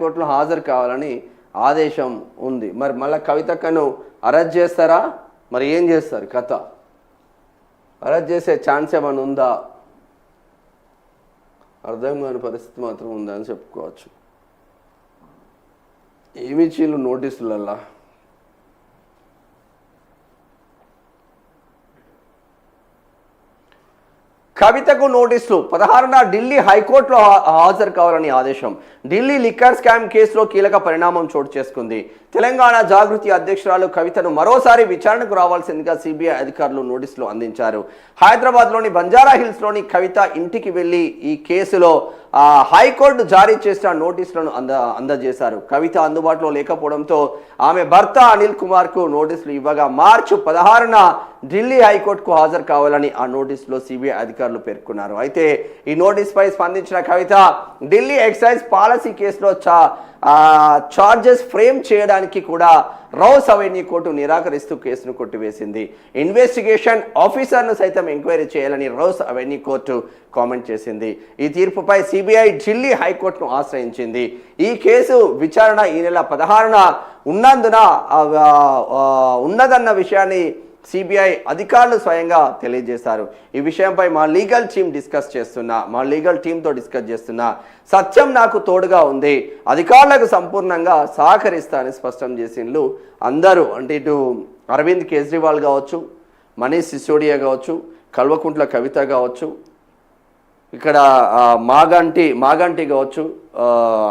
కోర్టులో హాజరు కావాలని ఆదేశం ఉంది. మరి మళ్ళీ కవితక్కను అరెస్ట్ చేస్తారా? మరి ఏం చేస్తారు కథ? అరెస్ట్ చేసే ఛాన్స్ ఏమైనా ఉందా? అర్థం కాని పరిస్థితి మాత్రం ఉందా అని చెప్పుకోవచ్చు. ఏమి ఇచ్చిళ్ళు నోటీసులల్లా? కవితకు నోటీసులు 16న ఢిల్లీ హైకోర్టులో హాజరు కావాలని ఆదేశం. ఢిల్లీ లిక్కర్ స్కామ్ కేసులో కీలక పరిణామం చోటు చేసుకుంది. తెలంగాణ జాగృతి అధ్యక్షురాలు కవితను మరోసారి విచారణకు రావాల్సిందిగా సిబిఐ అధికారులు నోటీసులు అందించారు. హైదరాబాద్లోని బంజారా హిల్స్లోని కవిత ఇంటికి వెళ్లి ఈ కేసులో హైకోర్టు జారీ చేసిన నోటీసులను అందజేశారు. కవిత అందుబాటులో లేకపోవడంతో ఆమె భర్త అనిల్ కుమార్కు నోటీసులు ఇవ్వగా మార్చి 16న ఢిల్లీ హైకోర్టుకు హాజరు కావాలని ఆ నోటీసులో సిబిఐ అధికారులు పేర్కొన్నారు. అయితే ఈ నోటీసుపై స్పందించిన కవిత ఢిల్లీ ఎక్సైజ్ పాలసీ కేసులో చార్జెస్ ఫ్రేమ్ చేయడానికి కూడా రౌస్ అవెన్యూ కోర్టు నిరాకరిస్తూ కేసును కొట్టివేసింది. ఇన్వెస్టిగేషన్ ఆఫీసర్ను సైతం ఎంక్వైరీ చేయాలని రౌస్ అవెన్యూ కోర్టు కామెంట్ చేసింది. ఈ తీర్పుపై సిబిఐ ఢిల్లీ హైకోర్టును ఆశ్రయించింది. ఈ కేసు విచారణ ఈ నెల 16న ఉన్నదన్న విషయాన్ని సిబిఐ అధికారులు స్వయంగా తెలియజేశారు. ఈ విషయంపై మా లీగల్ టీంతో డిస్కస్ చేస్తున్నా. సత్యం నాకు తోడుగా ఉంది, అధికారులకు సంపూర్ణంగా సహకరిస్తానని స్పష్టం చేసిండ్రు అందరూ. అంటే ఇటు అరవింద్ కేజ్రీవాల్ కావచ్చు, మనీష్ సిసోడియా కావచ్చు, కల్వకుంట్ల కవిత కావచ్చు, ఇక్కడ మాగంటి కావచ్చు,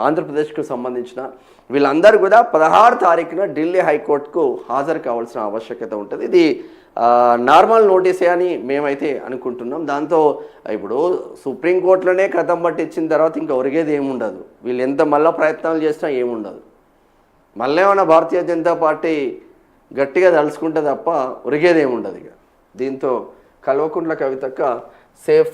ఆంధ్రప్రదేశ్కు సంబంధించిన వీళ్ళందరూ కూడా 16 తారీఖున ఢిల్లీ హైకోర్టుకు హాజరు కావాల్సిన ఆవశ్యకత ఉంటుంది. ఇది నార్మల్ నోటీసే అని మేమైతే అనుకుంటున్నాం. దాంతో ఇప్పుడు సుప్రీంకోర్టులోనే కథం పట్టించిన తర్వాత ఇంకా ఒరిగేది ఏముండదు. వీళ్ళు ఎంత మళ్ళీ ప్రయత్నాలు చేసినా ఏముండదు. మళ్ళీ ఏమైనా భారతీయ జనతా పార్టీ గట్టిగా తలుచుకుంటే తప్ప ఒరిగేది ఏముండదు. ఇక దీంతో కల్వకుంట్ల కవితక్క సేఫ్